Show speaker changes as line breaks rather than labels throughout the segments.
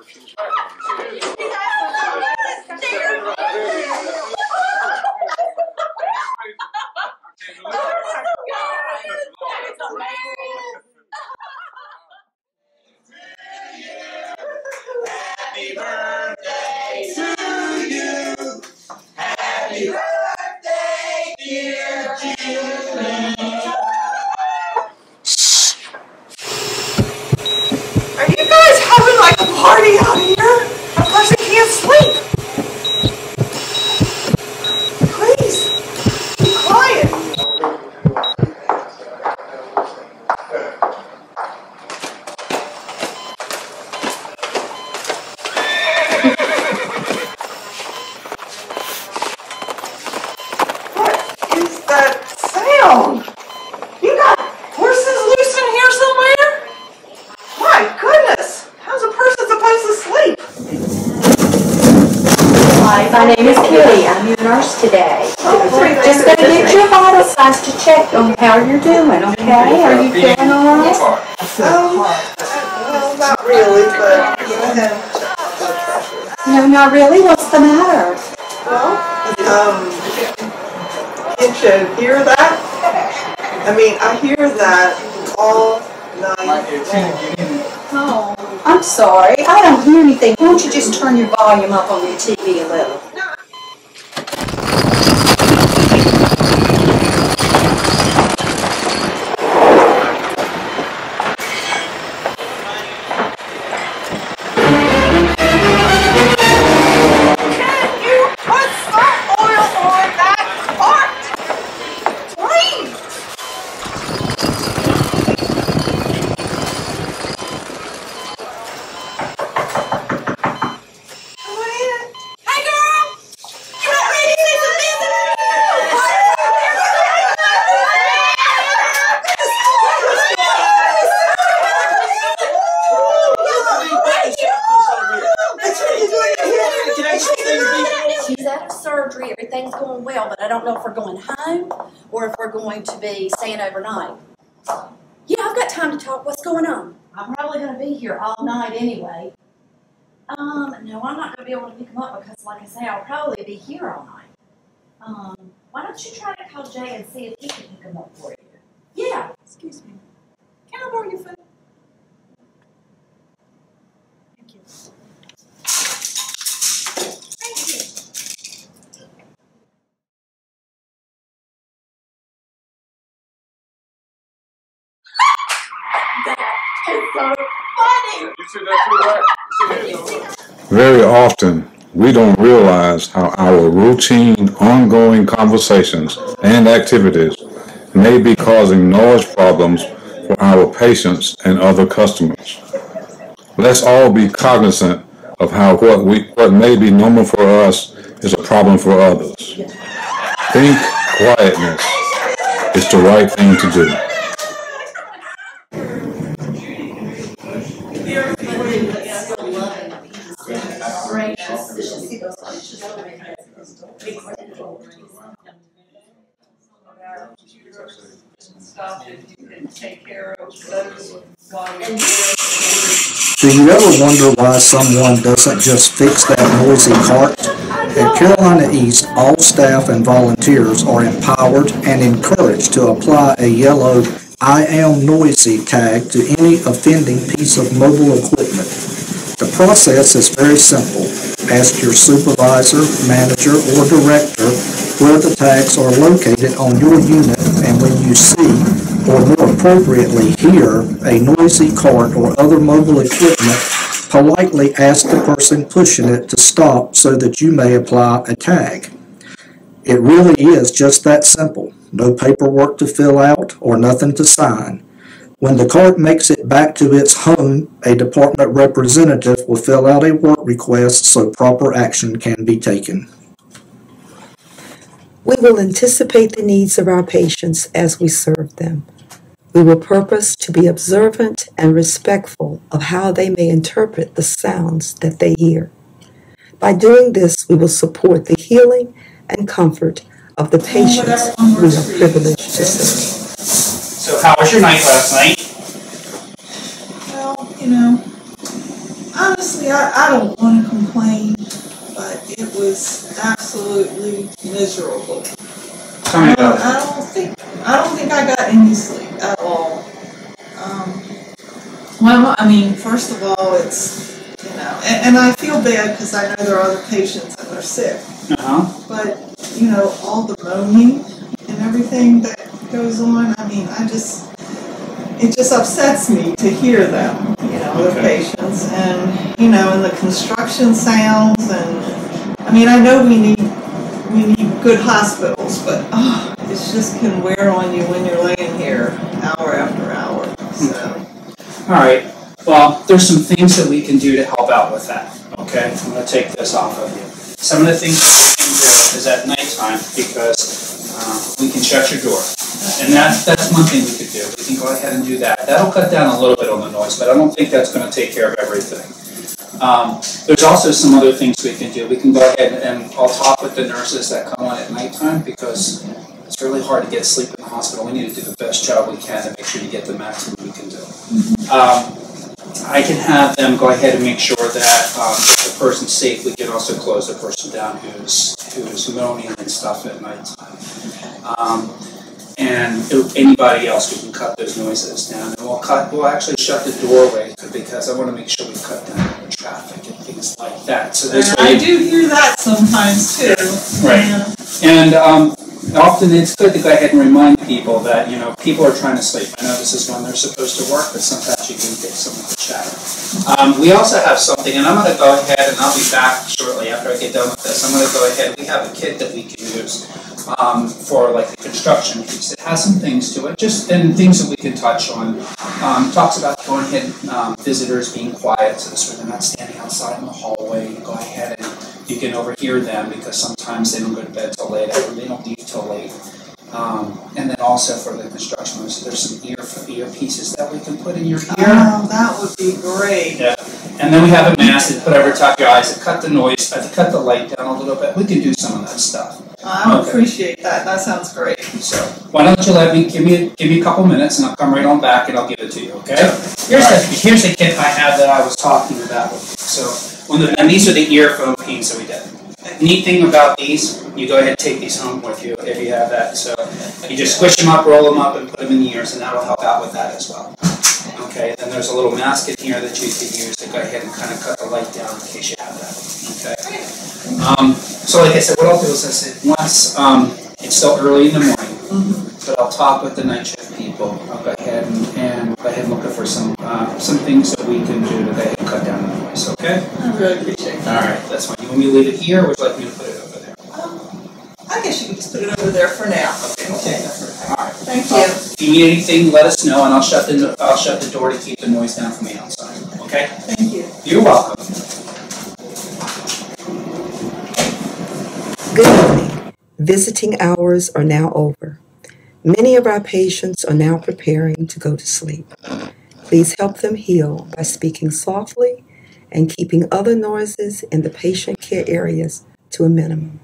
Happy birthday to you. Happy birthday, dear Julie.
Are you guys having like a party out here? A person can't sleep. Please, be quiet. What is that sound? You got horses loose in here somewhere? My goodness, how's a person supposed to sleep?
Hi, my name is Kitty. I'm your nurse today. Just going to get your vital signs to check on how you're doing, okay? Are you feeling all right?
Well, not really, but go ahead.
No, not really. What's the matter?
Well, can't you hear that? I mean, I hear that all night long.
Oh, I'm sorry. I don't hear anything. Why don't you just turn your volume up on your TV a little?
Can you put some oil on that cart? Please. Come on in. Hey, girl. You not ready to see some visitors?
She's out of surgery. Everything's going well, but I don't know if we're going home or if we're going to be staying overnight. Yeah, I've got time to talk. What's going on? I'm probably going to be here all night anyway. No, I'm not going to be able to pick him up because, like I say, I'll probably be here all night. Why don't you try to call Jay and see if he can pick him up for you? Yeah.
Excuse me. Can I borrow your phone? Thank you. Thank you.
It's so funny.
You see that too, right?
Very often, we don't realize how our routine, ongoing conversations and activities may be causing noise problems for our patients and other customers. Let's all be cognizant of how what may be normal for us is a problem for others. Think quietness is the right thing to do.
Do you ever wonder why someone doesn't just fix that noisy cart? At Carolina East, all staff and volunteers are empowered and encouraged to apply a yellow "I am noisy" tag to any offending piece of mobile equipment. The process is very simple. Ask your supervisor, manager, or director where the tags are located on your unit, and when you see, or more appropriately hear, a noisy cart or other mobile equipment, politely ask the person pushing it to stop so that you may apply a tag. It really is just that simple. No paperwork to fill out or nothing to sign. When the cart makes it back to its home, a department representative will fill out a work request so proper action can be taken.
We will anticipate the needs of our patients as we serve them. We will purpose to be observant and respectful of how they may interpret the sounds that they hear. By doing this, we will support the healing and comfort of the patients we are privileged to serve.
So how was your night last night?
Well, you know, honestly,
See, I don't want to complain, but it was absolutely miserable.
Tell me about it.
I don't think I got any sleep at all. Well, I mean, first of all, it's, you know, and I feel bad because I know there are other patients and they're sick. But, you know, all the moaning and everything that goes on, I mean, it just upsets me to hear them, you know, the patients, and, you know, and the construction sounds, and, I mean, I know we need good hospitals, but, it just can wear on you when you're laying here hour after hour, so.
All right. Well, there's some things that we can do to help out with that. Okay, I'm going to take this off of you. Some of the things that we can do is at nighttime because we can shut your door, and that's one thing we could do. We can go ahead and do that. That'll cut down a little bit on the noise, but I don't think that's going to take care of everything. There's also some other things we can do. We can go ahead and I'll talk with the nurses that come on at nighttime because it's really hard to get sleep in the hospital. We need to do the best job we can to make sure you get the maximum we can do. I can have them go ahead and make sure that if the person's safe, we can also close the person down who's moaning and stuff at nighttime. And anybody else, we can cut those noises down. And we'll actually shut the doorway because I want to make sure we cut down the traffic and things like that. So this way,
I do hear that sometimes too.
Right.
Yeah.
And often it's good to go ahead and remind people that, you know, people are trying to sleep. I know this is when they're supposed to work, but sometimes you can get some of the chatter. We also have something, and I'm going to go ahead and I'll be back shortly after I get done with this. I'm going to go ahead. We have a kit that we can use for like the construction piece. It has some things to it, just and things that we can touch on. Talks about going ahead and visitors being quiet, so this way they're not standing outside in the hallway. You go ahead and you can overhear them because sometimes they don't go to bed till late, or they don't leave till late. And then also for the construction, there's some earpieces that we can put in your ear.
Oh, that would be great.
Yeah. And then we have a mask that put over top of your eyes that cut the noise, to cut the light down a little bit. We can do some of that stuff.
I appreciate that. That sounds great.
So why don't you let me give me a couple minutes, and I'll come right on back and I'll give it to you. Okay? Here's the kit I have that I was talking about. So and these are the earphone pins that we did. Neat thing about these, you go ahead and take these home with you if you have that. So you just squish them up, roll them up, and put them in the ears, and that'll help out with that as well. Okay, then there's a little mask in here that you can use to go ahead and kind of cut the light down in case you have that. Okay. So like I said, what I'll do is I said once it's still early in the morning, but I'll talk with the night shift people. I'll go ahead and go ahead and look for some things that we can do to go ahead and cut down the noise. Okay.
I really appreciate that.
All right, that's fine. You want me to leave it here, or would you like me to put it over there?
I guess you can just put it over there for now.
Okay. All right.
Thank you.
If you need anything, let us know, and I'll shut the door to keep the noise down from the outside. Okay?
Thank you.
You're welcome.
Good evening. Visiting hours are now over. Many of our patients are now preparing to go to sleep. Please help them heal by speaking softly and keeping other noises in the patient care areas to a minimum.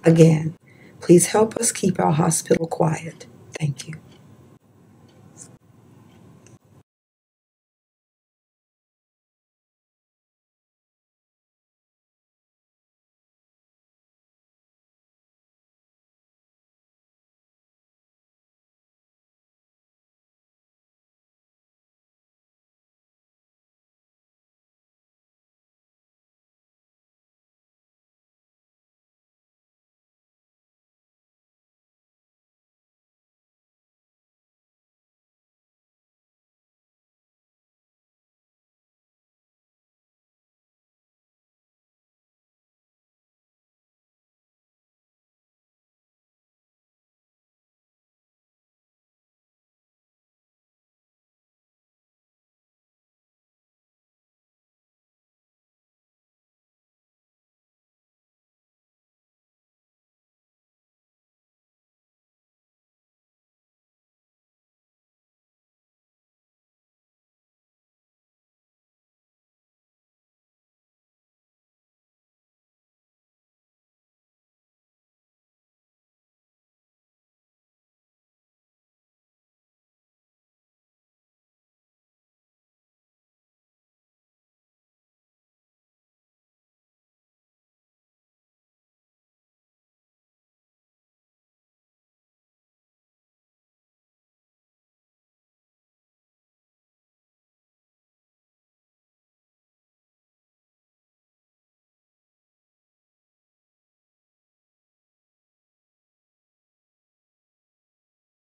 Again, please help us keep our hospital quiet. Thank you.